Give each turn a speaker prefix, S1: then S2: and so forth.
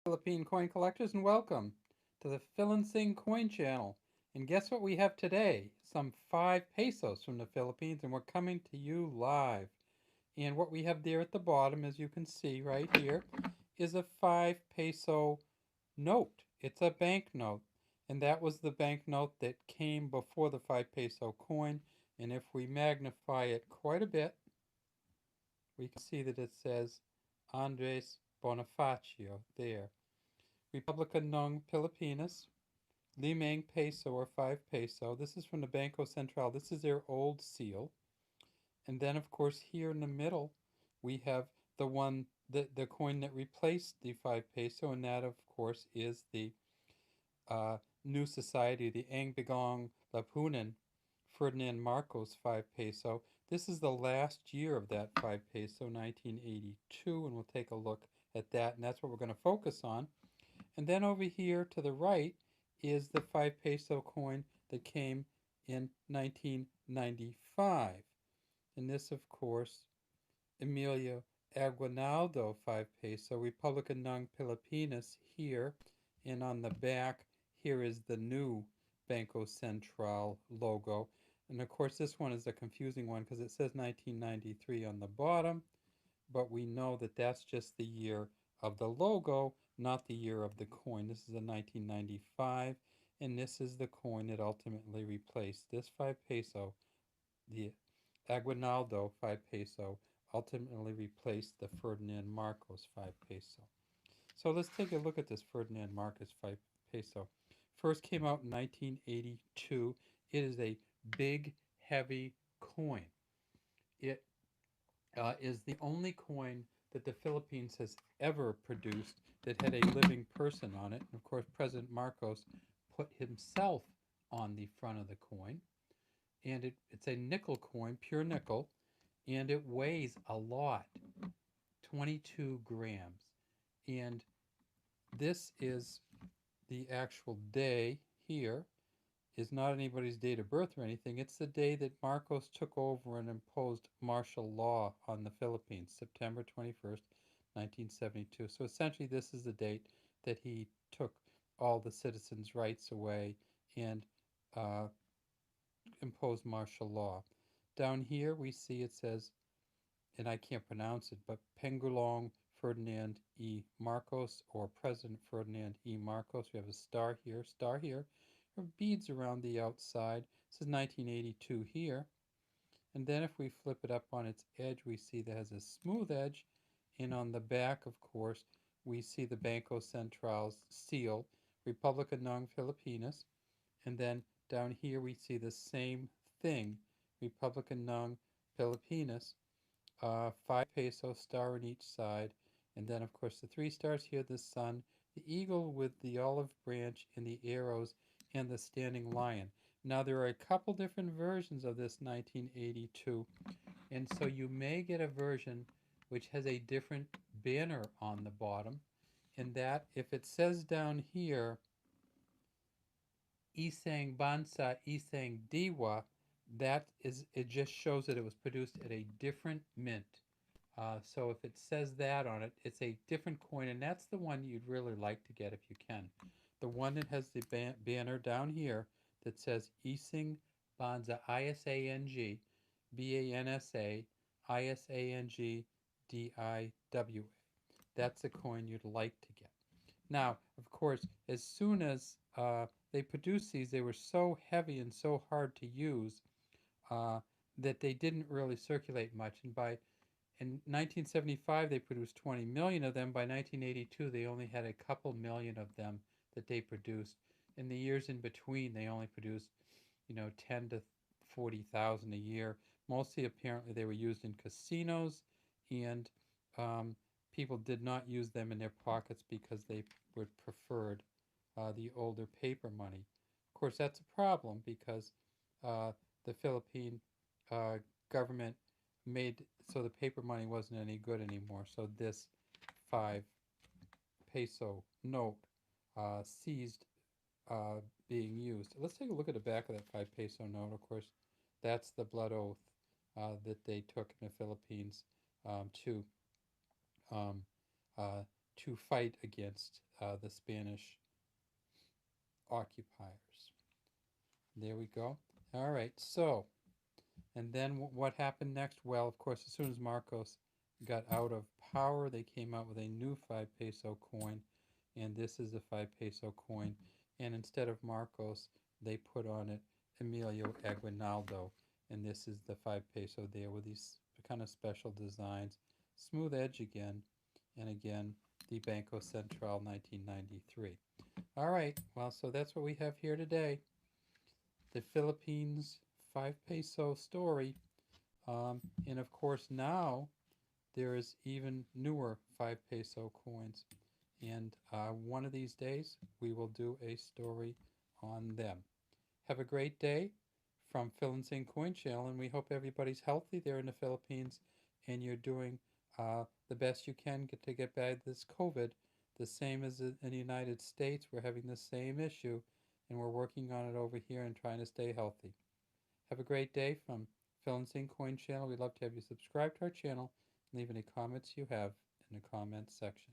S1: Philippine coin collectors, and welcome to the Philippine Coin Channel. And guess what we have today? Some 5 pesos from the Philippines, and we're coming to you live. And what we have there at the bottom, as you can see right here, is a 5 peso note. It's a banknote, and that was the banknote that came before the 5 peso coin. And if we magnify it quite a bit, we can see that it says Andres Bonifacio there. Republica ng Pilipinas, Limang Peso or 5 peso. This is from the Banco Central. This is their old seal. And then, of course, here in the middle, we have the coin that replaced the 5 peso, and that, of course, is the new society, the Ang Bigong Lapunan Ferdinand Marcos 5 peso. This is the last year of that 5 peso, 1982, and we'll take a look at that, and that's what we're going to focus on. And then over here to the right is the 5 peso coin that came in 1995. And this, of course, Emilio Aguinaldo 5 peso, Republica ng Pilipinas here. And on the back, here is the new Banco Central logo. And of course, this one is a confusing one because it says 1993 on the bottom, but we know that that's just the year of the logo, not the year of the coin. This is a 1995, and this is the coin that ultimately replaced this 5 peso. The Aguinaldo 5 peso ultimately replaced the Ferdinand Marcos 5 peso. So let's take a look at this Ferdinand Marcos 5 peso. First came out in 1982. It is a big, heavy coin. It is the only coin that the Philippines has ever produced that had a living person on it. And of course, President Marcos put himself on the front of the coin. And it's a nickel coin, pure nickel, and it weighs a lot, 22 grams. And this is the actual day here. Is not anybody's date of birth or anything. It's the day that Marcos took over and imposed martial law on the Philippines, September 21st, 1972. So essentially, this is the date that he took all the citizens' rights away and uh, imposed martial law. Down here, we see it says, and I can't pronounce it, but Pangulong Ferdinand E. Marcos, or President Ferdinand E. Marcos. We have a star here, beads around the outside. This is 1982 here. And then if we flip it up on its edge, we see that it has a smooth edge. And on the back, of course, we see the Banco Central's seal, Republica ng Filipinas. And then down here, we see the same thing, Republica ng Pilipinas, 5 peso star on each side. And then, of course, the 3 stars here, the sun, the eagle with the olive branch and the arrows, and the standing lion. Now, there are a couple different versions of this 1982, and so you may get a version which has a different banner on the bottom, in that if it says down here, Isang Bansa, Isang Diwa, it just shows that it was produced at a different mint. So if it says that on it, it's a different coin, and that's the one you'd really like to get if you can. The one that has the banner down here that says Isang Bansa, Isang Bansa, Isang Diwa. That's the coin you'd like to get. Now, of course, as soon as they produced these, they were so heavy and so hard to use uh, that they didn't really circulate much. And in 1975, they produced 20 million of them. By 1982, they only had a couple million of them that they produced. In the years in between, they only produced, 10 to 40,000 a year. Mostly, apparently, they were used in casinos, and people did not use them in their pockets because they would preferred the older paper money. Of course, that's a problem because uh, the Philippine government made so the paper money wasn't any good anymore. So this 5 peso note ceased being used. Let's take a look at the back of that 5 peso note. Of course, that's the blood oath that they took in the Philippines to um, uh, to fight against the Spanish occupiers. There we go. All right, so, and then what happened next? Well, of course, as soon as Marcos got out of power, they came out with a new 5 peso coin, and this is a 5 peso coin. And instead of Marcos, they put on it Emilio Aguinaldo, and this is the 5 peso there with these kind of special designs. Smooth edge again, and again, the Banco Central 1993. All right, well, so that's what we have here today. The Philippines 5 peso story. And of course, now there is even newer 5 peso coins. And one of these days, we will do a story on them. Have a great day from Phil and Sing Coin Channel, and we hope everybody's healthy there in the Philippines and you're doing the best you can to get by this COVID. The same as in the United States, we're having the same issue, and we're working on it over here and trying to stay healthy. Have a great day from Phil and Sing Coin Channel. We'd love to have you subscribe to our channel and leave any comments you have in the comments section.